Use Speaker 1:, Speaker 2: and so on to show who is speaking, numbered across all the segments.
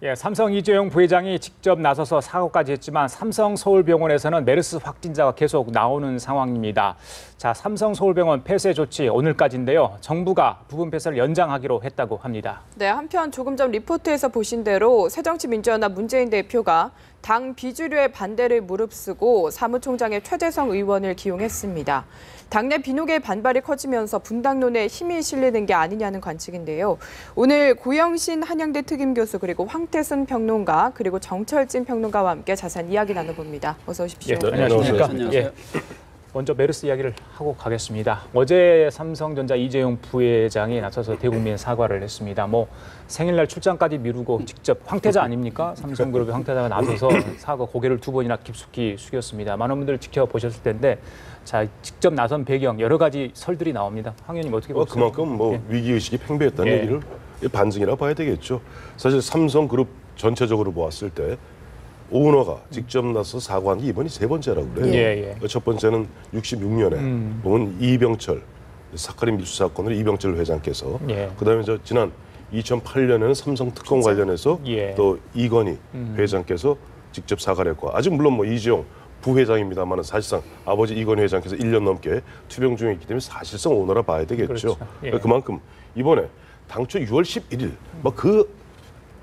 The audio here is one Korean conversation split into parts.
Speaker 1: 예, 삼성 이재용 부회장이 직접 나서서 사과까지 했지만 삼성 서울병원에서는 메르스 확진자가 계속 나오는 상황입니다. 자, 삼성 서울병원 폐쇄 조치 오늘까지인데요. 정부가 부분 폐쇄를 연장하기로 했다고 합니다.
Speaker 2: 네, 한편 조금 전 리포트에서 보신 대로 새정치민주연합 문재인 대표가 당 비주류의 반대를 무릅쓰고 사무총장의 최재성 의원을 기용했습니다. 당내 비속의 반발이 커지면서 분당론에 힘이 실리는 게 아니냐는 관측인데요. 오늘 고영신 한양대 특임교수 그리고 황태순 평론가 그리고 정철진 평론가와 함께 자세한 이야기 나눠봅니다. 어서 오십시오.
Speaker 1: 예, 안녕하십니까?
Speaker 3: 안녕하세요.
Speaker 1: 예. 먼저 메르스 이야기를 하고 가겠습니다. 어제 삼성전자 이재용 부회장이 나서서 대국민 사과를 했습니다. 생일날 출장까지 미루고 직접 황태자 아닙니까? 삼성그룹의 황태자가 나서서 사과 고개를 두 번이나 깊숙이 숙였습니다. 많은 분들 지켜보셨을 텐데 자, 직접 나선 배경 여러 가지 설들이 나옵니다. 황 의원님 어떻게 보세요?
Speaker 3: 그만큼 위기의식이 팽배했다는 얘기를 반증이라 봐야 되겠죠. 사실 삼성그룹 전체적으로 보았을 때 오너가 직접 나서 사과한 게 이번이 세 번째라고 그래요. 첫 번째는 66년에 보면 이병철 사카린 밀수 사건으로 이병철 회장께서 그다음에 지난 2008년에는 삼성 특검 관련해서 또 이건희 회장께서 직접 사과를 했고 아직 물론 이재용 부회장입니다만 사실상 아버지 이건희 회장께서 1년 넘게 투병 중에 있기 때문에 사실상 오너라 봐야 되겠죠.
Speaker 1: 그렇죠.
Speaker 3: 그만큼 이번에 당초 6월 11일 그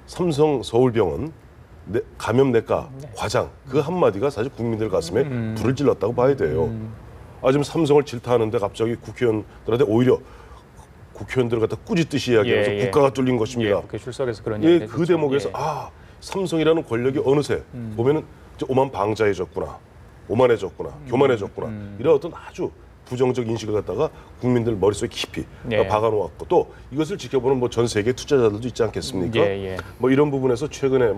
Speaker 3: 삼성 서울병원 감염내과 과장 그 한마디가 사실 국민들 가슴에 불을 찔렀다고 봐야 돼요. 지금 삼성을 질타하는데 갑자기 국회의원들한테 오히려 국회의원들을 갖다 꾸짖듯이 이야기하면서 국가가 뚫린 것입니다.
Speaker 1: 그 출석에서 그런 이야기
Speaker 3: 그 대목에서 삼성이라는 권력이 어느새 보면은 오만 방자해졌구나, 오만해졌구나, 교만해졌구나 이런 어떤 아주 부정적 인식을 갖다가 국민들 머릿속에 깊이 박아놓았고 또 이것을 지켜보는 전 세계 투자자들도 있지 않겠습니까? 이런 부분에서 최근에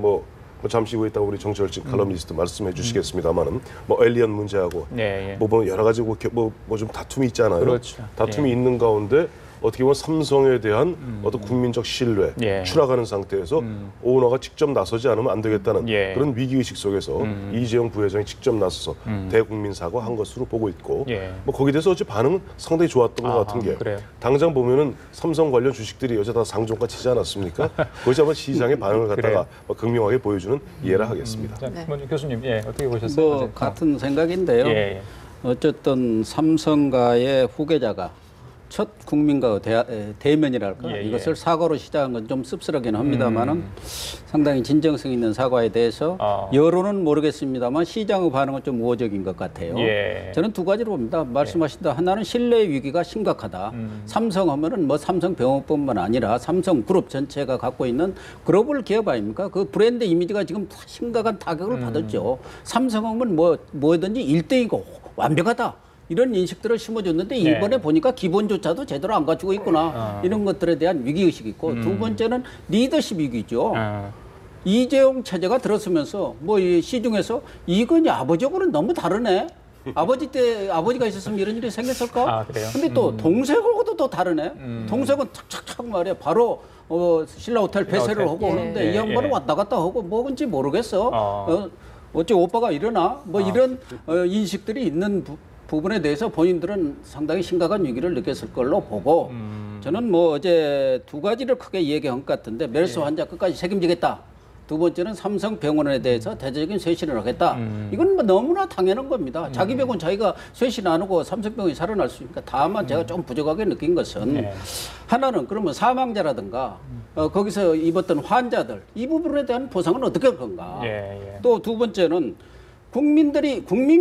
Speaker 3: 잠시 후에 있다가 우리 정철진 칼럼니스트 말씀해 주시겠습니다만은 엘리언 문제하고 보면 여러 가지 좀 다툼이 있잖아요.
Speaker 1: 그렇죠.
Speaker 3: 다툼이 있는 가운데 어떻게 보면 삼성에 대한 어떤 국민적 신뢰 추락하는 상태에서 오너가 직접 나서지 않으면 안 되겠다는 그런 위기의식 속에서 이재용 부회장이 직접 나서서 대국민 사과한 것으로 보고 있고 거기에 대해서 어제 반응은 상당히 좋았던 것 같은 게 당장 보면은 삼성 관련 주식들이 어제 다 상종가 치지 않았습니까? 그것이 아마 시장의 반응을 갖다가 극명하게 보여주는 예라 하겠습니다.
Speaker 1: 먼저 교수님 어떻게 보셨어요?
Speaker 4: 같은 생각인데요. 어쨌든 삼성가의 후계자가 첫 국민과 대면이랄까 이것을 사과로 시작한 건 좀 씁쓸하긴 합니다만은 상당히 진정성 있는 사과에 대해서 여론은 모르겠습니다만 시장의 반응은 좀 우호적인 것 같아요. 저는 두 가지로 봅니다. 말씀하신 대로 하나는 신뢰 위기가 심각하다. 삼성하면은 삼성병원뿐만 아니라 삼성그룹 전체가 갖고 있는 글로벌 기업 아닙니까? 그 브랜드 이미지가 지금 심각한 타격을 받았죠. 삼성하면 뭐든지 1등이고 완벽하다. 이런 인식들을 심어줬는데 이번에 보니까 기본조차도 제대로 안 갖추고 있구나. 이런 것들에 대한 위기의식이 있고 두 번째는 리더십 위기죠. 이재용 체제가 들어서면서 이 시중에서 이건희 아버지하고는 너무 다르네. 아버지가 있었으면 이런 일이 생겼을까? 근데 또 동생하고도 또 다르네. 동생은 착착착 말이야. 바로 신라 호텔 폐쇄를 하고 오는데 이 양반은 왔다 갔다 하고 뭔지 모르겠어. 어째 오빠가 일어나? 이런 인식들이 있는 부분에 대해서 본인들은 상당히 심각한 위기를 느꼈을 걸로 보고 저는 어제 두 가지를 크게 얘기한 것 같은데 메르스 환자 끝까지 책임지겠다. 두 번째는 삼성병원에 대해서 대대적인 쇄신을 하겠다. 이건 너무나 당연한 겁니다. 자기 병원 자기가 쇄신 안 하고 삼성병원이 살아날 수 있으니까 다만 제가 좀 부족하게 느낀 것은 하나는 그러면 사망자라든가 거기서 입었던 환자들 이 부분에 대한 보상은 어떻게 할 건가. 또 두 번째는 국민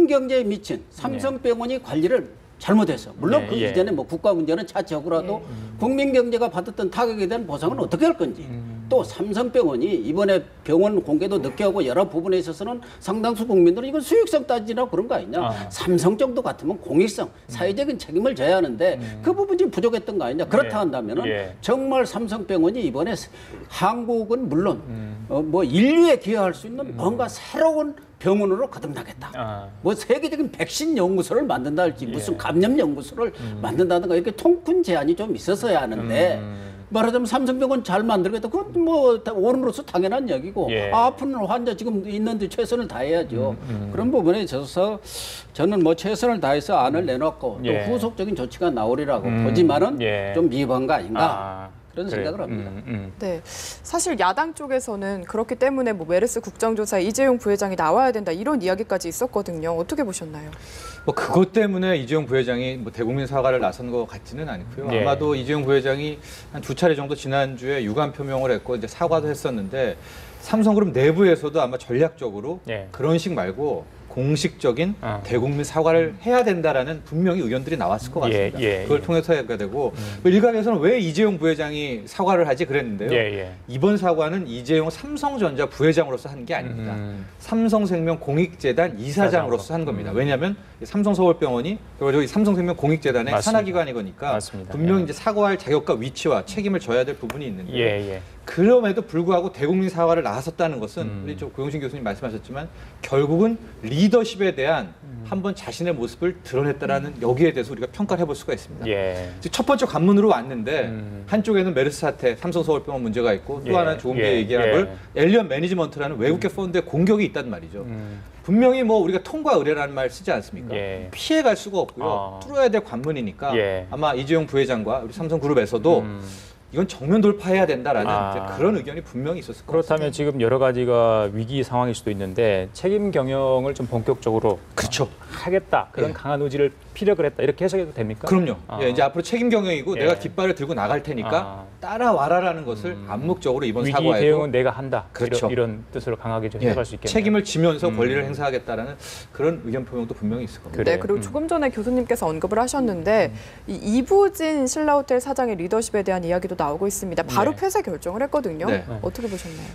Speaker 4: 경제에 미친 삼성병원이 관리를 잘못해서 물론 그 이전에 국가 문제는 차치하고라도 국민 경제가 받았던 타격에 대한 보상은 어떻게 할 건지 또 삼성병원이 이번에 병원 공개도 늦게 하고 여러 부분에 있어서는 상당수 국민들은 이건 수익성 따지라고 그런 거 아니냐. 삼성 정도 같으면 공익성, 사회적인 책임을 져야 하는데 그 부분이 부족했던 거 아니냐. 그렇다 한다면은 정말 삼성병원이 이번에 한국은 물론 인류에 기여할 수 있는 뭔가 새로운 병원으로 거듭나겠다. 세계적인 백신 연구소를 만든다 할지 무슨 감염 연구소를 만든다든가 이렇게 통큰 제안이 좀 있었어야 하는데 말하자면 삼성병원 잘 만들겠다. 그건 어른으로서 당연한 얘기고 아픈 환자 지금 있는데 최선을 다해야죠. 그런 부분에 있어서 저는 최선을 다해서 안을 내놓고 또 후속적인 조치가 나오리라고 보지만은 좀 미흡한 거 아닌가. 그런 생각을 합니다.
Speaker 2: 네, 사실 야당 쪽에서는 그렇기 때문에 뭐 메르스 국정조사에 이재용 부회장이 나와야 된다 이런 이야기까지 있었거든요. 어떻게 보셨나요?
Speaker 5: 뭐 그것 때문에 이재용 부회장이 뭐 대국민 사과를 나선 것 같지는 않고요.
Speaker 1: 예.
Speaker 5: 아마도 이재용 부회장이 한 2차례 정도 지난주에 유감 표명을 했고 이제 사과도 했었는데 삼성그룹 내부에서도 아마 전략적으로
Speaker 1: 예.
Speaker 5: 그런 식 말고 공식적인 대국민 사과를
Speaker 1: 음.
Speaker 5: 해야 된다라는 분명히 의견들이 나왔을 것 같습니다.
Speaker 1: 예.
Speaker 5: 그걸 통해서 해야 되고 뭐 일각에서는 왜 이재용 부회장이 사과를 하지 그랬는데요.
Speaker 1: 예.
Speaker 5: 이번 사과는 이재용 삼성전자 부회장으로서 한 게 아닙니다. 삼성생명 공익재단 이사장으로서 한 겁니다. 왜냐하면 삼성서울병원이 저희 삼성생명 공익재단의
Speaker 1: 맞습니다.
Speaker 5: 산하기관이거니까
Speaker 1: 맞습니다.
Speaker 5: 분명히 이제 사과할 자격과 위치와 책임을 져야 될 부분이 있는데
Speaker 1: 예.
Speaker 5: 그럼에도 불구하고 대국민 사과를 나섰다는 것은 우리 고용신 교수님 말씀하셨지만 결국은 리더십에 대한 한번 자신의 모습을 드러냈다라는 여기에 대해서 우리가 평가를 해볼 수가 있습니다.
Speaker 1: 예.
Speaker 5: 즉 첫 번째 관문으로 왔는데 한쪽에는 메르스 사태, 삼성서울병원 문제가 있고 또
Speaker 1: 예.
Speaker 5: 하나는 조은기
Speaker 1: 예.
Speaker 5: 얘기합을 엘리언 매니지먼트라는 외국계 펀드의 공격이 있단 말이죠. 분명히 뭐 우리가 통과 의뢰라는 말 쓰지 않습니까?
Speaker 1: 예.
Speaker 5: 피해갈 수가 없고요. 뚫어야 될 관문이니까
Speaker 1: 예.
Speaker 5: 아마 이재용 부회장과 우리 삼성그룹에서도 이건 정면 돌파해야 된다라는 이제 그런 의견이 분명히 있었을 것 같습니다.
Speaker 1: 그렇다면 지금 여러 가지가 위기 상황일 수도 있는데 책임 경영을 좀 본격적으로
Speaker 5: 그렇죠.
Speaker 1: 하겠다. 그런
Speaker 5: 예.
Speaker 1: 강한 의지를 피력을 했다. 이렇게 해석해도 됩니까?
Speaker 5: 그럼요. 예, 이제 앞으로 책임 경영이고
Speaker 1: 예.
Speaker 5: 내가 깃발을 들고 나갈 테니까 따라와라라는 것을 암묵적으로 이번
Speaker 1: 위기
Speaker 5: 사과에도
Speaker 1: 대응은 내가 한다.
Speaker 5: 그렇죠.
Speaker 1: 이런 뜻으로 강하게 좀
Speaker 5: 예,
Speaker 1: 해석할 수 있겠네요.
Speaker 5: 책임을 지면서 권리를 행사하겠다라는 그런 의견 표명도 분명히 있을 겁니다.
Speaker 1: 그래요.
Speaker 2: 네, 그리고 조금 전에 교수님께서 언급을 하셨는데 이 이부진 신라호텔 사장의 리더십에 대한 이야기도 나오고 있습니다. 바로
Speaker 1: 네.
Speaker 2: 폐쇄 결정을 했거든요.
Speaker 5: 네.
Speaker 2: 어떻게 보셨나요?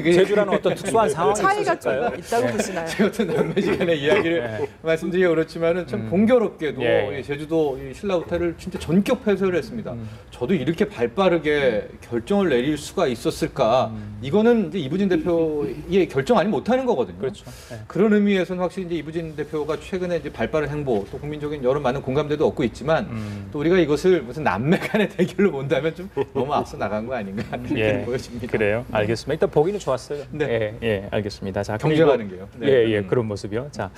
Speaker 1: 제주라는 어떤 특수한 상황이
Speaker 2: 차이가
Speaker 1: 있었을까요?
Speaker 2: 좀 있다고 보시나요?
Speaker 5: 제 같은 남매지간의 이야기를 말씀드리기 그렇지만은 참 공교롭게도
Speaker 1: 예.
Speaker 5: 이 제주도 이 신라호텔을 진짜 전격 폐쇄를 했습니다. 저도 이렇게 발빠르게 결정을 내릴 수가 있었을까? 이거는 이제 이부진 대표의 결정 아니면 못하는 거거든요.
Speaker 1: 그렇죠. 예.
Speaker 5: 그런 의미에서는 확실히 이제 이부진 대표가 최근에 이제 발빠른 행보, 또 국민적인 여러 많은 공감대도 얻고 있지만 또 우리가 이것을 무슨 남매 간의 대결로 본다면 좀 너무 앞서 나간 거 아닌가 이렇게 보여집니다.
Speaker 1: 그래요. 알겠습니다. 일단 보기는 좋았어요.
Speaker 5: 네.
Speaker 1: 예, 알겠습니다. 자,
Speaker 5: 경쟁하는
Speaker 1: 그리고-
Speaker 5: 게요. 네.
Speaker 1: 예, 그런 모습이요. 자,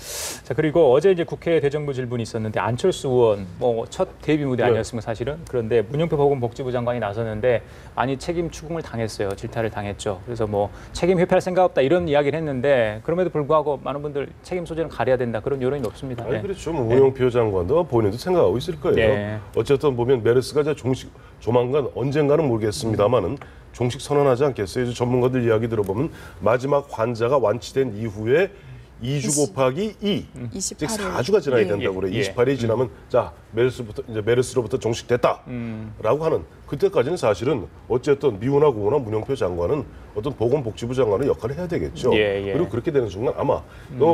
Speaker 1: 그리고 어제 이제 국회 대정부 질문이 있었는데 안철수 의원 뭐 첫 데뷔 무대 아니었습니까 사실은. 그런데 문영표 보건복지부 장관이 나섰는데 많이 책임 추궁을 당했어요. 질타를 당했죠. 그래서 뭐 책임 회피할 생각 없다 이런 이야기를 했는데 그럼에도 불구하고 많은 분들 책임 소재는 가려야 된다 그런 여론이 높습니다.
Speaker 3: 아니
Speaker 1: 네.
Speaker 3: 그렇죠. 뭐 문영표 장관도 본인도 생각하고 있을 거예요.
Speaker 1: 네.
Speaker 3: 어쨌든 보면 메르스가 이제 조만간 언젠가는 모르겠습니다만은 종식 선언하지 않겠어요. 이제 전문가들 이야기 들어보면 마지막 환자가 완치된 이후에 2주 곱하기 2,
Speaker 2: 28일.
Speaker 3: 즉 4주가 지나야
Speaker 2: 예.
Speaker 3: 된다고 그래.
Speaker 1: 예.
Speaker 3: 28일이 지나면 자 메르스로부터 종식됐다라고 하는 그때까지는 사실은 어쨌든 미우나 고우나 문영표 장관은 어떤 보건복지부 장관의 역할을 해야 되겠죠.
Speaker 1: 예.
Speaker 3: 그리고 그렇게 되는 순간 아마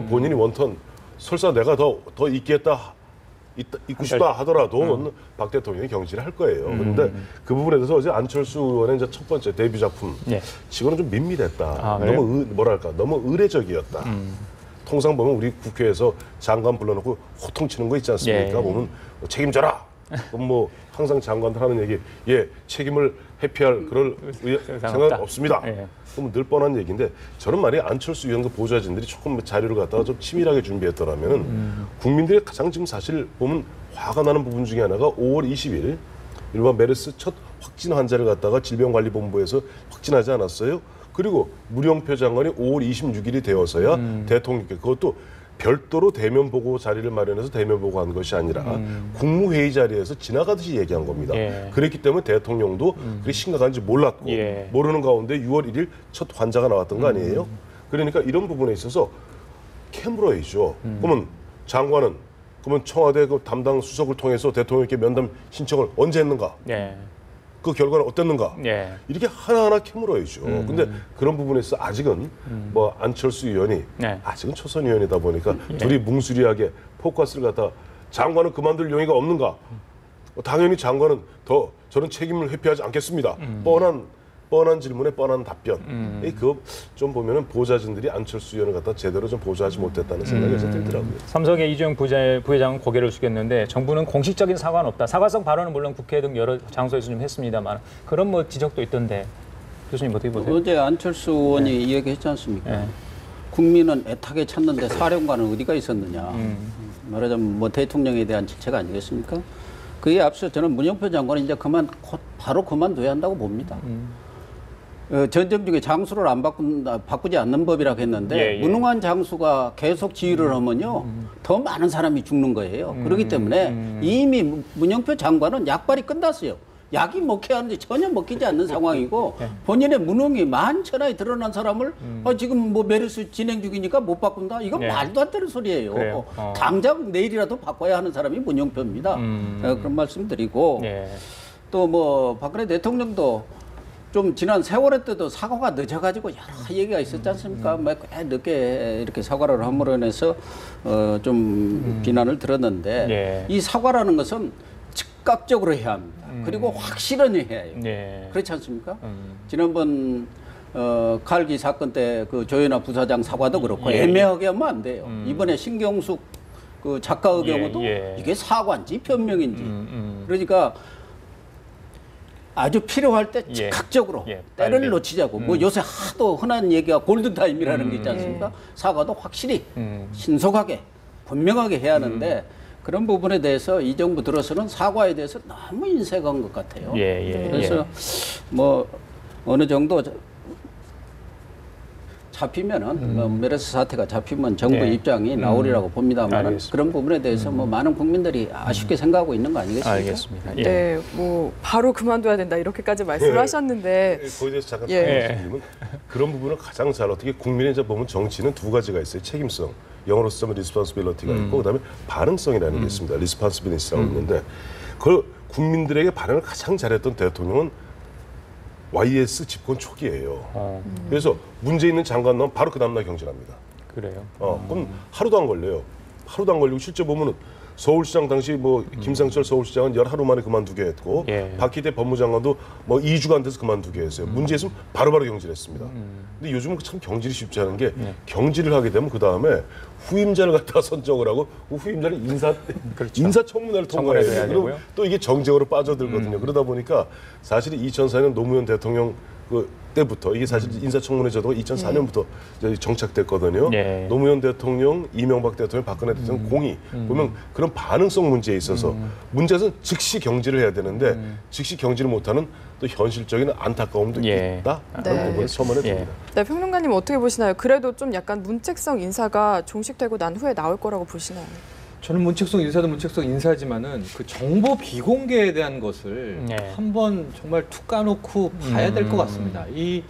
Speaker 3: 본인이 원턴 설사 내가 더 있고 싶다 하더라도 박 대통령이 경질을 할 거예요. 그런데 그 부분에 대해서 어제 안철수 의원의 이제 첫 번째 데뷔 작품
Speaker 1: 예.
Speaker 3: 치고는 좀 밋밋했다.
Speaker 1: 그래요?
Speaker 3: 너무 의례적이었다. 통상 보면 우리 국회에서 장관 불러놓고 호통치는 거 있지 않습니까?
Speaker 1: 예.
Speaker 3: 보면 책임져라. 그럼 뭐 항상 장관들 하는 얘기, 책임을 회피할 그럴 생각은 없습니다.
Speaker 1: 예.
Speaker 3: 그럼 늘 뻔한 얘기인데 저는 말이야 안철수 의원과 보좌진들이 조금 자료를 갖다가 좀 치밀하게 준비했더라면 국민들이 가장 지금 사실 보면 화가 나는 부분 중에 하나가 5월 20일 일반 메르스 첫 확진 환자를 갖다가 질병관리본부에서 확진하지 않았어요. 그리고 문영표 장관이 5월 26일이 되어서야 대통령께 그것도 별도로 대면 보고 자리를 마련해서 대면 보고한 것이 아니라 국무회의 자리에서 지나가듯이 얘기한 겁니다.
Speaker 1: 예.
Speaker 3: 그랬기 때문에 대통령도 그게 심각한지 몰랐고
Speaker 1: 예.
Speaker 3: 모르는 가운데 6월 1일 첫 환자가 나왔던 거 아니에요? 그러니까 이런 부분에 있어서 캐물어야죠. 그러면 장관은 그러면 청와대 그 담당 수석을 통해서 대통령께 면담 신청을 언제 했는가?
Speaker 1: 예.
Speaker 3: 그 결과는 어땠는가?
Speaker 1: 예.
Speaker 3: 이렇게 하나하나 캐물어야죠. 근데 그런 부분에서 아직은 뭐 안철수 의원이
Speaker 1: 네.
Speaker 3: 아직은 초선 의원이다 보니까 둘이 뭉수리하게 포커스를 갖다 장관은 그만둘 용의가 없는가? 당연히 장관은 더 저는 책임을 회피하지 않겠습니다. 뻔한 질문에 뻔한 답변. 그거 좀 보면은 보좌진들이 안철수 의원을 갖다 제대로 좀 보좌하지 못했다는 생각이 좀 들더라고요.
Speaker 1: 삼성의 이재용 부회장은 고개를 숙였는데 정부는 공식적인 사과는 없다. 사과성 발언은 물론 국회 등 여러 장소에서 좀 했습니다만 그런 뭐 지적도 있던데 교수님 어떻게 보세요?
Speaker 4: 어제 안철수 의원이 이 얘기했지 않습니까?
Speaker 1: 네.
Speaker 4: 국민은 애타게 찾는데 사령관은 어디가 있었느냐. 말하자면 뭐 대통령에 대한 질책 아니겠습니까? 그에 앞서 저는 문영표 장관이 이제 그만 곧 바로 그만둬야 한다고 봅니다. 전쟁 중에 장수를 안 바꾸지 않는 법이라고 했는데 무능한 장수가 계속 지휘를 하면요 더 많은 사람이 죽는 거예요. 그렇기 때문에 이미 문영표 장관은 약발이 끝났어요. 약이 먹혀야 하는데 전혀 먹히지 않는 상황이고 본인의 무능이 만천하에 드러난 사람을 지금 뭐 메르스 진행 중이니까 못 바꾼다? 이건 말도 안 되는 소리예요. 당장 내일이라도 바꿔야 하는 사람이 문영표입니다. 그런 말씀 드리고 또 뭐 박근혜 대통령도 좀 지난 세월호 때도 사과가 늦어가지고 여러 얘기가 있었지 않습니까? 꽤 늦게 이렇게 사과를 함으로 인해서 좀 비난을 들었는데 이 사과라는 것은 즉각적으로 해야 합니다. 그리고 확실히 해야 해요. 그렇지 않습니까? 지난번 칼기 사건 때 그 조현아 부사장 사과도 그렇고 애매하게 하면 안 돼요. 이번에 신경숙 그 작가의 경우도 이게 사과인지 변명인지 그러니까 아주 필요할 때 즉각적으로 때를 놓치자고 뭐 요새 하도 흔한 얘기가 골든타임이라는 게 있지 않습니까? 사과도 확실히 신속하게 분명하게 해야 하는데 그런 부분에 대해서 이 정부 들어서는 사과에 대해서 너무 인색한 것 같아요. 그래서 뭐 어느 정도 잡히면은 메르스 사태가 잡히면 정부 입장이 나오리라고 봅니다만 그런 부분에 대해서 뭐 많은 국민들이 아쉽게 생각하고 있는 거 아니겠습니까?
Speaker 1: 알겠습니다.
Speaker 2: 네, 뭐 바로 그만둬야 된다 이렇게까지 말씀을 하셨는데
Speaker 3: 거기에 대해서 잠깐 말씀드리면 그런 부분을 가장 잘 어떻게 국민의 이제 보면 정치는 두 가지가 있어요. 책임성, 영어로 쓰면 responsibility가 있고 그다음에 반응성이라는 게 있습니다. responsibility라고 있는데 그 국민들에게 반응을 가장 잘했던 대통령은 YS 집권 초기예요. 그래서 문제 있는 장관 나오면 바로 그 다음날 경질합니다.
Speaker 1: 그래요.
Speaker 3: 그럼 하루도 안 걸려요. 하루도 안 걸리고 실제 보면은 서울시장 당시 뭐 김상철 서울시장은 11하루 만에 그만두게 했고 박희대 법무장관도 뭐 2주가 안 돼서 그만두게 했어요. 문제 있으면 바로바로 경질했습니다. 근데 요즘은 참 경질이 쉽지 않은 게 경질을 하게 되면 그 다음에 후임자를 갖다가 선정을 하고 그 후임자는 인사청문회를 통과해야 돼요. 그리고 또 이게 정쟁으로 빠져들거든요. 그러다 보니까 사실 2004년 노무현 대통령 그 때부터 이게 사실 인사청문회 제도가 2004년부터 정착됐거든요. 노무현 대통령, 이명박 대통령, 박근혜 대통령 공이 보면 그런 반응성 문제에 있어서 문제는 즉시 경질을 해야 되는데 즉시 경질을 못하는 또 현실적인 안타까움도 있다. 그런 부분을 첨언해 듭니다.
Speaker 2: 네, 평론가님 어떻게 보시나요? 그래도 좀 약간 문책성 인사가 종식되고 난 후에 나올 거라고 보시나요?
Speaker 5: 저는 문책성 인사도 문책성 인사지만은 그 정보 비공개에 대한 것을 한번 정말 툭 까놓고 봐야 될 것 같습니다. 이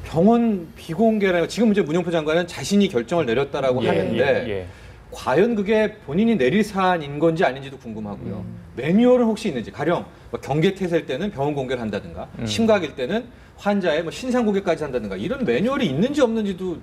Speaker 5: 병원 비공개라는 지금 이제 문영표 장관은 자신이 결정을 내렸다라고 하는데 과연 그게 본인이 내릴 사안인 건지 아닌지도 궁금하고요. 매뉴얼은 혹시 있는지 가령 뭐 경계태세일 때는 병원 공개를 한다든가 심각일 때는 환자의 뭐 신상 공개까지 한다든가 이런 매뉴얼이 있는지 없는지도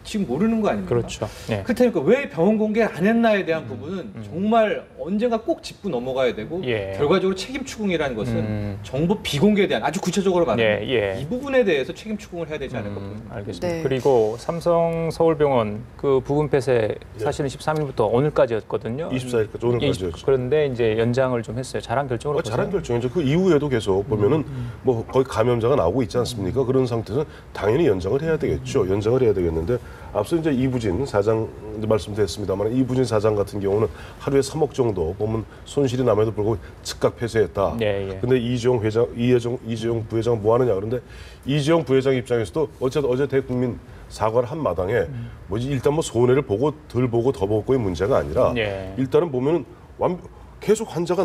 Speaker 5: 지금 모르는 거 아닙니까?
Speaker 1: 그렇죠.
Speaker 5: 그렇다니까 왜 병원 공개를 안 했나에 대한 부분은 정말 언젠가 꼭 짚고 넘어가야 되고 결과적으로 책임 추궁이라는 것은 정보 비공개에 대한 아주 구체적으로 말하면 이 부분에 대해서 책임 추궁을 해야 되지 않을까 보입니다.
Speaker 1: 알겠습니다. 그리고 삼성 서울병원 그 부분 폐쇄 사실은 13일부터 오늘까지였거든요.
Speaker 3: 24일까지 오늘까지였죠.
Speaker 1: 그런데 이제 연장을 좀 했어요. 잘한 결정으로 보세요.
Speaker 3: 잘한 결정이죠. 그 이후에도 계속 보면은 뭐 거의 감염자가 나오고 있지 않습니까? 그런 상태에서 당연히 연장을 해야 되겠죠. 연장을 해야 되겠는데 앞서 이제 이부진 사장 말씀드렸습니다만 이부진 사장 같은 경우는 하루에 3억 정도 보면 손실이 남에도 불구하고 즉각 폐쇄했다. 근데 이재용 부회장은 뭐 하느냐 그런데 이재용 부회장 입장에서도 어쨌든 어제 대국민 사과를 한 마당에 뭐지 일단 뭐 손해를 보고 덜 보고 더 보고의 문제가 아니라 일단은 보면은 계속 환자가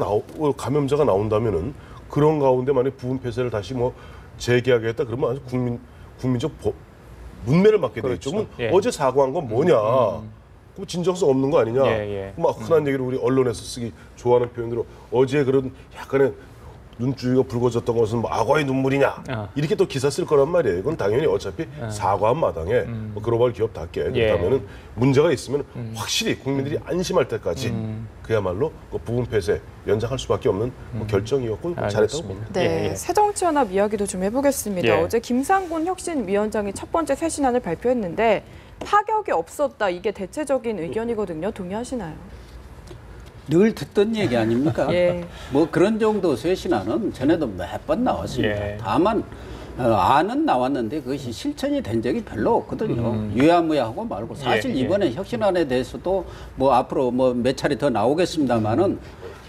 Speaker 3: 감염자가 나온다면은 그런 가운데 만약 부분 폐쇄를 다시 뭐 재개하겠다 그러면 아주 국민적 문매를 맞게 되겠죠. 어제 사과한 건 뭐냐? 그럼 진정성 없는 거 아니냐? 막 흔한 얘기를 우리 언론에서 쓰기 좋아하는 표현으로 어제 그런 약간의 눈주위가 붉어졌던 것은 뭐 악어의 눈물이냐? 이렇게 또 기사 쓸 거란 말이에요. 이건 당연히 어차피 사과한 마당에 뭐 글로벌 기업답게 그렇다면은 문제가 있으면 확실히 국민들이 안심할 때까지 그야말로 그 부분 폐쇄 연장할 수밖에 없는 뭐 결정이었고 잘했다고 봅니다.
Speaker 2: 네, 새정치연합 이야기도 좀 해보겠습니다. 어제 김상곤 혁신위원장이 첫 번째 쇄신안을 발표했는데 파격이 없었다. 이게 대체적인 의견이거든요. 동의하시나요?
Speaker 4: 늘 듣던 얘기 아닙니까? 뭐 그런 정도 쇄신안은 전에도 몇 번 나왔습니다. 다만 안은 나왔는데 그것이 실천이 된 적이 별로 없거든요. 유야무야하고 말고 사실 이번에 혁신안에 대해서도 뭐 앞으로 뭐 몇 차례 더 나오겠습니다만은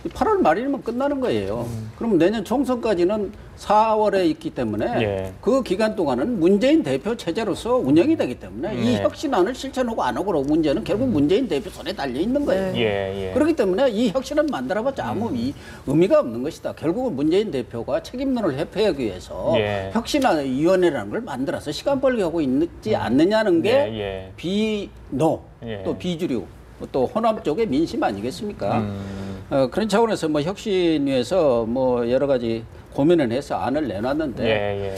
Speaker 4: 8월 말이면 끝나는 거예요. 그럼 내년 총선까지는 4월에 있기 때문에 그 기간 동안은 문재인 대표 체제로서 운영이 되기 때문에 이 혁신안을 실천하고 안 하고 문제는 결국 문재인 대표 손에 달려 있는 거예요. 그렇기 때문에 이 혁신안 만들어봤자 아무 의미가 없는 것이다. 결국은 문재인 대표가 책임론을 회피하기 위해서 혁신안 위원회라는 걸 만들어서 시간 벌게 하고 있지 않느냐는 게 비노 또 비주류 또 호남 쪽의 민심 아니겠습니까? 그런 차원에서 뭐 혁신위에서 뭐 여러 가지 고민을 해서 안을 내놨는데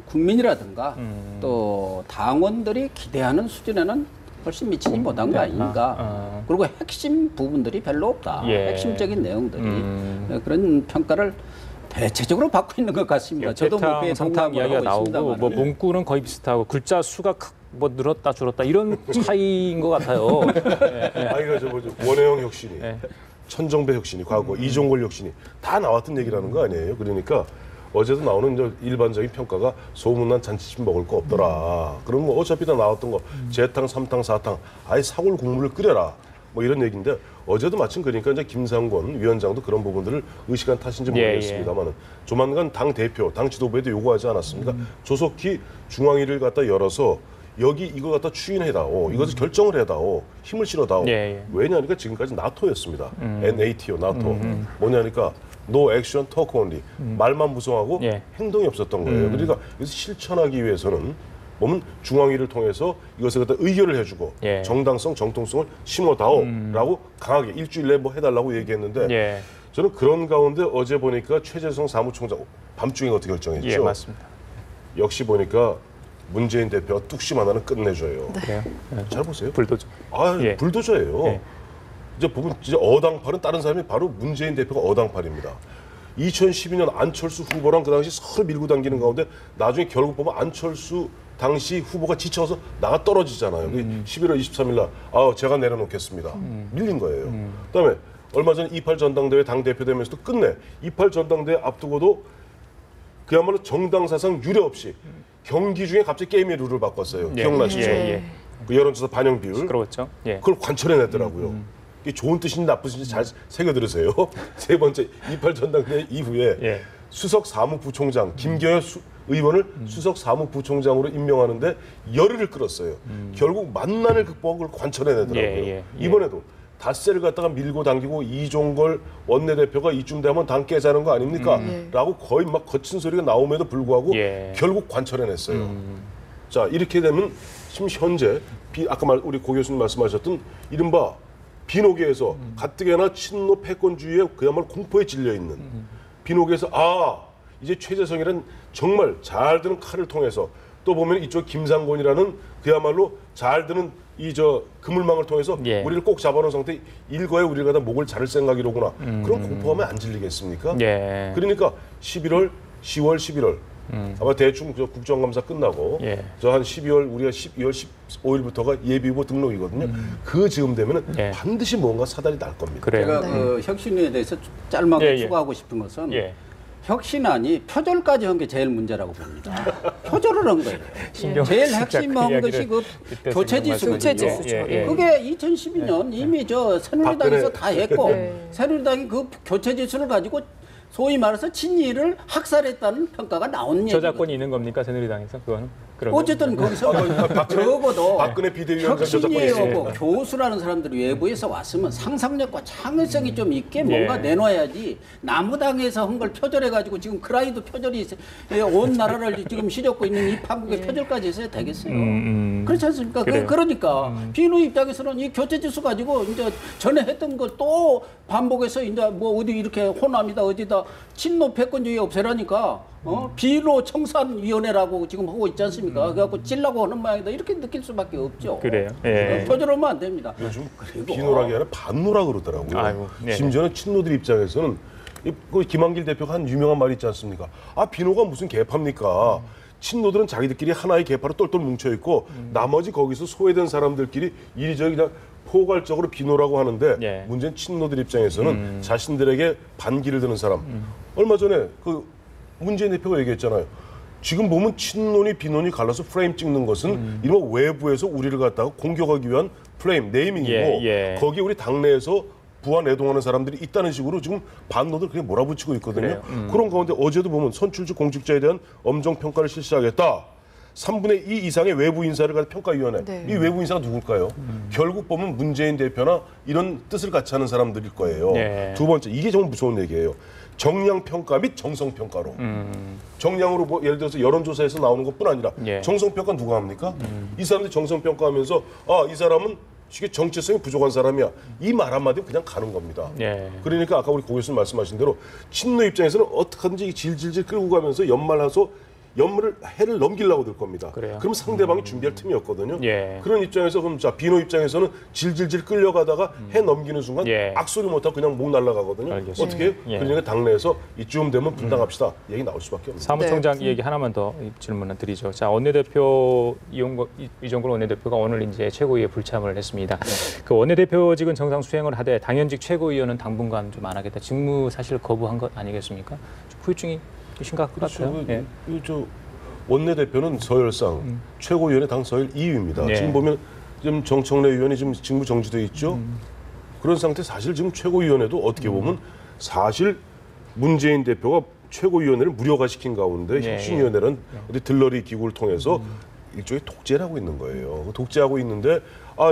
Speaker 4: 국민이라든가 또 당원들이 기대하는 수준에는 훨씬 미치지 못한 거 아닌가. 그리고 핵심 부분들이 별로 없다. 핵심적인 내용들이 그런 평가를 대체적으로 받고 있는 것 같습니다. 저도 뭐
Speaker 1: 성탕 이야기가 나오고 뭐 문구는 거의 비슷하고 글자 수가 뭐 늘었다 줄었다 이런 차이인 것 같아요.
Speaker 3: 아이가 저 뭐죠 원혜영 혁신이, 천정배 혁신이, 과거 이종걸 혁신이 다 나왔던 얘기라는 거 아니에요. 그러니까 어제도 나오는 저 일반적인 평가가 소문난 잔치집 먹을 거 없더라. 그럼 뭐 어차피 다 나왔던 거 재탕, 삼탕, 사탕, 아예 사골 국물을 끓여라. 뭐 이런 얘기인데 어제도 마침 그러니까 이제 김상권 위원장도 그런 부분들을 의식한 탓인지 모르겠습니다만은 조만간 당 대표, 당 지도부에도 요구하지 않았습니까? 조속히 중앙위를 갖다 열어서 여기 이걸 갖다 추인해다오, 이것을 결정을 해다오, 힘을 실어다오. 왜냐하니까 지금까지 나토였습니다. NATO, 나토. 뭐냐니까 no action, talk only. 말만 무성하고 행동이 없었던 거예요. 그러니까 여기서 실천하기 위해서는 보면 중앙위를 통해서 이것을 갖다 의결을 해주고 정당성, 정통성을 심어다오라고 강하게 일주일 내에 뭐 해달라고 얘기했는데 저는 그런 가운데 어제 보니까 최재성 사무총장 밤중에 어떻게 결정했죠?
Speaker 1: 맞습니다.
Speaker 3: 역시 보니까 문재인 대표가 뚝심 하나는 끝내줘요.
Speaker 1: 그래요?
Speaker 3: 잘 보세요.
Speaker 1: 불도저.
Speaker 3: 불도저예요. 이제 보면 진짜 어당팔은 다른 사람이 바로 문재인 대표가 어당팔입니다. 2012년 안철수 후보랑 그 당시 서로 밀고 당기는 가운데 나중에 결국 보면 안철수 당시 후보가 지쳐서 나가 떨어지잖아요. 11월 23일 날 제가 내려놓겠습니다. 밀린 거예요. 그다음에 얼마 전에 28 전당대회 당대표 되면서도 끝내 28 전당대회 앞두고도 그야말로 정당 사상 유례 없이 경기 중에 갑자기 게임의 룰을 바꿨어요. 기억나시죠? 그 여론조사 반영 비율.
Speaker 1: 그렇죠.
Speaker 3: 그걸 관철해냈더라고요. 이게 좋은 뜻인지 나쁜 뜻인지 잘 새겨들으세요. 세 번째 28 전당대회 이후에 수석 사무부총장 김경현 의원을 수석 사무부총장으로 임명하는데 열의를 끌었어요. 결국 만난을 극복하고 그걸 관철해내더라고요. 이번에도 닷새를 갖다가 밀고 당기고 이종걸 원내대표가 이쯤 되면 당 깨자는 거 아닙니까? 라고 거의 막 거친 소리가 나옴에도 불구하고 결국 관철해냈어요. 자, 이렇게 되면 지금 현재 아까 우리 고 교수님 말씀하셨던 이른바 비노계에서 가뜩이나 친노 패권주의에 그야말로 공포에 질려있는 비노계에서 이제 최재성이라는 정말 잘 드는 칼을 통해서 또 보면 이쪽 김상곤이라는 그야말로 잘 드는 그물망을 통해서 우리를 꼭 잡아놓은 상태 일거에 우리가 다 목을 자를 생각이로구나. 그런 공포감에 안 질리겠습니까? 그러니까 11월, 10월, 11월 아마 대충 국정감사 끝나고 저 한 12월 우리가 12월 15일부터가 예비후보 등록이거든요. 그 즈음 되면은 반드시 뭔가 사달이 날 겁니다.
Speaker 4: 제가 그 혁신에 대해서 짧게 추가하고 싶은 것은 혁신안이 표절까지 한 게 제일 문제라고 봅니다. 표절을 한 거예요. 제일 핵심한 것이 그 교체지수거든요. 그게 2012년 이미 새누리당에서 다 했고 새누리당이 그 교체지수를 가지고 소위 말해서 친이를 학살했다는 평가가 나온 얘기죠.
Speaker 1: 저작권이 있는 겁니까 새누리당에서 그거는?
Speaker 4: 어쨌든 거기서 적어도
Speaker 3: 박근혜 비대위원장
Speaker 4: 혁신위하고 교수라는 사람들이 외부에서 왔으면 상상력과 창의성이 좀 있게 뭔가 내놔야지 나무당에서 한 걸 표절해가지고 지금 크라이도 표절이 온 나라를 지금 시렵고 있는 이 판국에 표절까지 해서 되겠어요. 그렇지 않습니까? 그러니까 비누 입장에서는 이 교체지수 가지고 이제 전에 했던 걸 또 반복해서 이제 뭐 어디 이렇게 호남이다 어디다 친노 패권주의 없애라니까 비로 청산위원회라고 지금 하고 있지 않습니까? 그래갖고 찔라고 하는 모양이다 이렇게 느낄 수밖에 없죠.
Speaker 1: 그래요.
Speaker 4: 표절하면 안 됩니다.
Speaker 3: 요즘 비노라기 아니라 반노라 그러더라고요. 심지어는 친노들 입장에서는 김한길 대표가 한 유명한 말이 있지 않습니까? 비노가 무슨 개파입니까? 친노들은 자기들끼리 하나의 개파로 똘똘 뭉쳐있고 나머지 거기서 소외된 사람들끼리 이리저리 그냥 포괄적으로 비노라고 하는데 문제는 친노들 입장에서는 자신들에게 반기를 드는 사람. 얼마 전에 그 문재인 대표가 얘기했잖아요. 지금 보면 친노니 비노니 갈라서 프레임 찍는 것은 이른바 외부에서 우리를 갖다가 공격하기 위한 프레임, 네이밍이고 거기에 우리 당내에서 부안 애동하는 사람들이 있다는 식으로 지금 반론을 그냥 몰아붙이고 있거든요. 그런 가운데 어제도 보면 선출직 공직자에 대한 엄정 평가를 실시하겠다. 3분의 2 이상의 외부 인사를 가진 평가위원회.
Speaker 2: 네.
Speaker 3: 이 외부 인사가 누굴까요? 결국 보면 문재인 대표나 이런 뜻을 같이 하는 사람들일 거예요.
Speaker 1: 네.
Speaker 3: 두 번째, 이게 정말 무서운 얘기예요. 정량평가 및 정성평가로. 정량으로 뭐 예를 들어서 여론조사에서 나오는 것뿐 아니라
Speaker 1: 예.
Speaker 3: 정성평가 누가 합니까? 이 사람들이 정성평가하면서 이 사람은 이게 정체성이 부족한 사람이야. 이 말 한마디면 그냥 가는 겁니다.
Speaker 1: 예.
Speaker 3: 그러니까 아까 우리 고 교수님 말씀하신 대로 친노 입장에서는 어떻게든지 질질질 끌고 가면서 연말해서 연말을 해를 넘기려고 들 겁니다.
Speaker 1: 그래요?
Speaker 3: 그럼 상대방이 준비할 틈이 없거든요.
Speaker 1: 예.
Speaker 3: 그런 입장에서 그럼 자 비노 입장에서는 질질질 끌려가다가 해 넘기는 순간
Speaker 1: 예.
Speaker 3: 악소리 못하고 그냥 목 날아가거든요.
Speaker 1: 알겠습니다.
Speaker 3: 어떻게 해요?
Speaker 1: 예.
Speaker 3: 그러니까 당내에서 이쯤 되면 분당합시다. 얘기 나올 수밖에 없습니다.
Speaker 1: 사무총장 얘기 하나만 더 질문을 드리죠. 자, 원내대표 이종걸 원내대표가 오늘 이제 최고위에 불참을 했습니다. 그 원내대표직은 정상 수행을 하되 당연직 최고위원은 당분간 좀 안 하겠다. 직무 사실 거부한 것 아니겠습니까? 좀 후유증이 심각할 것 같아요. 예.
Speaker 3: 저 원내대표는 서열상 최고위원회 당 서열 2위입니다.
Speaker 1: 예.
Speaker 3: 지금 보면 지금 정청래 의원이 지금 직무 정지돼 있죠. 그런 상태 사실 지금 최고위원회도 어떻게 보면 사실 문재인 대표가 최고위원회를 무력화시킨 가운데
Speaker 1: 예,
Speaker 3: 혁신위원회는 어디 들러리 기구를 통해서 일종의 독재를 하고 있는 거예요. 독재하고 있는데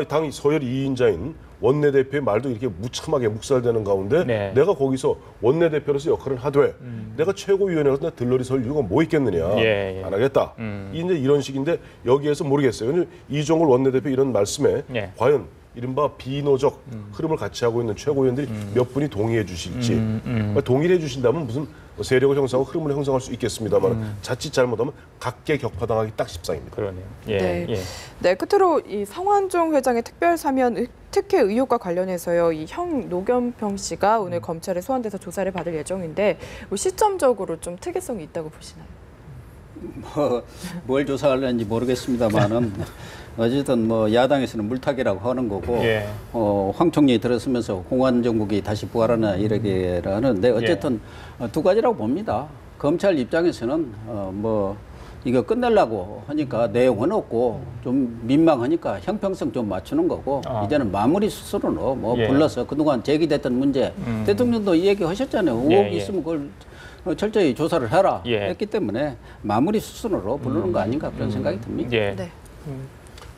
Speaker 3: 당 서열 2인자인 원내대표의 말도 이렇게 무참하게 묵살되는 가운데
Speaker 1: 네.
Speaker 3: 내가 거기서 원내대표로서 역할을 하되 내가 최고위원회에서 들러리 설 이유가 뭐 있겠느냐.
Speaker 1: 예.
Speaker 3: 안 하겠다. 이제 이런 식인데 여기에서 모르겠어요. 왜냐면 이종걸 원내대표 이런 말씀에
Speaker 1: 예.
Speaker 3: 과연 이른바 비노적 흐름을 같이 하고 있는 최고위원들이 몇 분이 동의해 주실지 동의해 주신다면 무슨 세력을 형성하고 흐름을 형성할 수 있겠습니다만 자칫 잘못하면 각계격파당하기 딱 십상입니다.
Speaker 1: 그러네요. 예.
Speaker 2: 네.
Speaker 1: 예.
Speaker 2: 네, 끝으로 이 성완종 회장의 특별 사면 특혜 의혹과 관련해서요, 이 형 노겸평 씨가 오늘 검찰에 소환돼서 조사를 받을 예정인데 뭐 시점적으로 좀 특이성이 있다고 보시나요?
Speaker 4: 뭘 조사하려는지 모르겠습니다만은 어쨌든 뭐 야당에서는 물타기라고 하는 거고
Speaker 1: 예.
Speaker 4: 황 총리 들었으면서 공안 정국이 다시 부활하나 이러게 하는데 어쨌든 두 가지라고 봅니다. 검찰 입장에서는 뭐 이거 끝내려고 하니까 내용은 없고 좀 민망하니까 형평성 좀 맞추는 거고 이제는 마무리 수순으로 뭐
Speaker 1: 예.
Speaker 4: 불러서 그동안 제기됐던 문제 대통령도 이 얘기 하셨잖아요. 의혹이
Speaker 1: 예.
Speaker 4: 있으면 그걸 철저히 조사를 해라
Speaker 1: 예.
Speaker 4: 했기 때문에 마무리 수순으로 부르는 거 아닌가 그런 생각이 듭니다.
Speaker 1: 예.
Speaker 2: 네.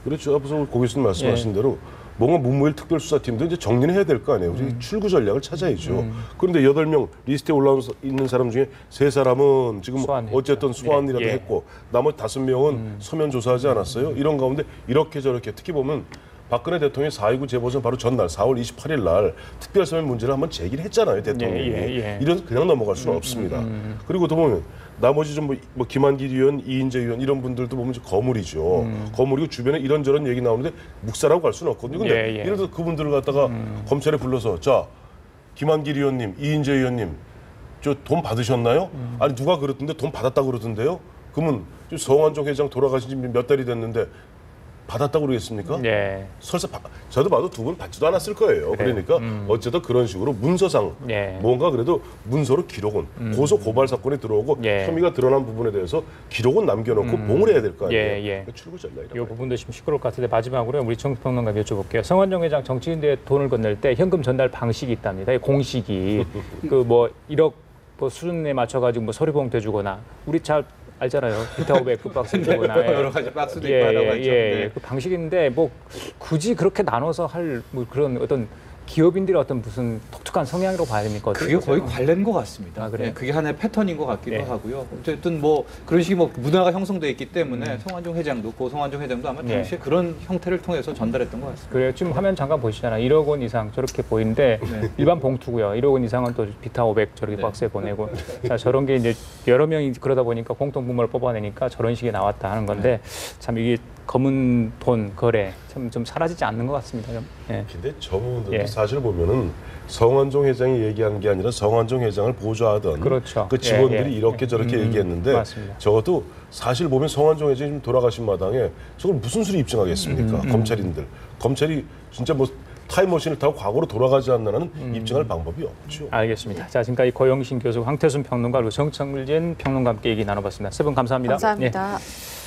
Speaker 3: 그렇죠. 앞서 고 교수님 말씀하신 대로 뭔가 문무일 특별수사팀도 이제 정리는 해야 될 거 아니에요. 우리 출구 전략을 찾아야죠. 그런데 8명 리스트에 올라와 있는 사람 중에 3사람은 지금
Speaker 1: 소환했죠.
Speaker 3: 어쨌든 소환이라도
Speaker 1: 예.
Speaker 3: 했고 나머지 5명은 서면 조사하지 않았어요. 이런 가운데 이렇게 저렇게 특히 보면 박근혜 대통령이 4.29 재보선 바로 전날 4월 28일 날 특별서면 문제를 한번 제기를 했잖아요. 대통령이.
Speaker 1: 예.
Speaker 3: 이런 그냥 넘어갈 수는 없습니다. 그리고 또 보면 나머지 좀 뭐 김한길 의원, 이인재 의원 이런 분들도 보면 이제 거물이죠. 거물이고 주변에 이런저런 얘기 나오는데 묵살하고 갈 수는 없거든요. 근데 예를 들어 그분들을 갖다가 검찰에 불러서 자 김한길 의원님, 이인재 의원님 저 돈 받으셨나요? 아니 누가 그러던데 돈 받았다고 그러던데요? 그러면 지금 성완종 회장 돌아가신 지 몇 달이 됐는데 받았다고 그러겠습니까?
Speaker 1: 예.
Speaker 3: 설사 저도 봐도 두 분 받지도 않았을 거예요. 그러니까 어쨌든 그런 식으로 문서상
Speaker 1: 예.
Speaker 3: 뭔가 그래도 문서로 기록은 고소 고발 사건이 들어오고
Speaker 1: 예.
Speaker 3: 혐의가 드러난 부분에 대해서 기록은 남겨놓고 봉을 해야 될 거 아니에요.
Speaker 1: 예.
Speaker 3: 출구 전략이라고.
Speaker 1: 이 부분도 좀 시끄러울 것 같은데 마지막으로 우리 정평론가 여쭤볼게요. 성완종 회장 정치인들의 돈을 건넬 때 현금 전달 방식이 있답니다. 이 공식이 그 뭐 1억 뭐 수준에 맞춰가지고 뭐 서류봉투 주거나 우리 잘 알잖아요. 기타 500 북박스 주거나
Speaker 5: 여러 가지 박스도 있고 하다고 했죠. 네.
Speaker 1: 그 방식인데 뭐 굳이 그렇게 나눠서 할 뭐 그런 어떤 기업인들의 어떤 무슨 독특한 성향으로 봐야 됩니까?
Speaker 5: 그게 거의 관례인 것 같습니다.
Speaker 1: 아, 그래요?
Speaker 5: 네, 그게 하나의 패턴인 것 같기도
Speaker 1: 네.
Speaker 5: 하고요. 어쨌든 뭐 그런 식의 뭐 문화가 형성돼 있기 때문에 성완종 회장도 고 성완종 회장도 아마 당시에 그런 형태를 통해서 전달했던 것 같습니다.
Speaker 1: 그래요. 지금 화면 잠깐 보시잖아요. 1억 원 이상 저렇게 보이는데 일반 봉투고요. 1억 원 이상은 또 비타 500 저렇게 박스에 보내고 자 저런 게 이제 여러 명이 그러다 보니까 공통 분모를 뽑아내니까 저런 식이 나왔다 하는 건데 참 이게 검은 돈 거래 참 좀 사라지지 않는 것 같습니다. 예.
Speaker 3: 근데 저 부분들도 사실 보면은 성완종 회장이 얘기한 게 아니라 성완종 회장을 보좌하던
Speaker 1: 그렇죠.
Speaker 3: 그 직원들이
Speaker 1: 예.
Speaker 3: 이렇게 저렇게 얘기했는데
Speaker 1: 맞습니다.
Speaker 3: 저것도 사실 보면 성완종 회장이 좀 돌아가신 마당에 저걸 무슨 수로 입증하겠습니까? 검찰인들. 검찰이 진짜 뭐 타임머신을 타고 과거로 돌아가지 않나는 입증할 방법이 없죠.
Speaker 1: 알겠습니다. 자 지금까지 고영신 교수, 황태순 평론가 그리고 정청진 평론가 함께 얘기 나눠봤습니다. 세 분 감사합니다.
Speaker 2: 감사합니다.
Speaker 1: 예.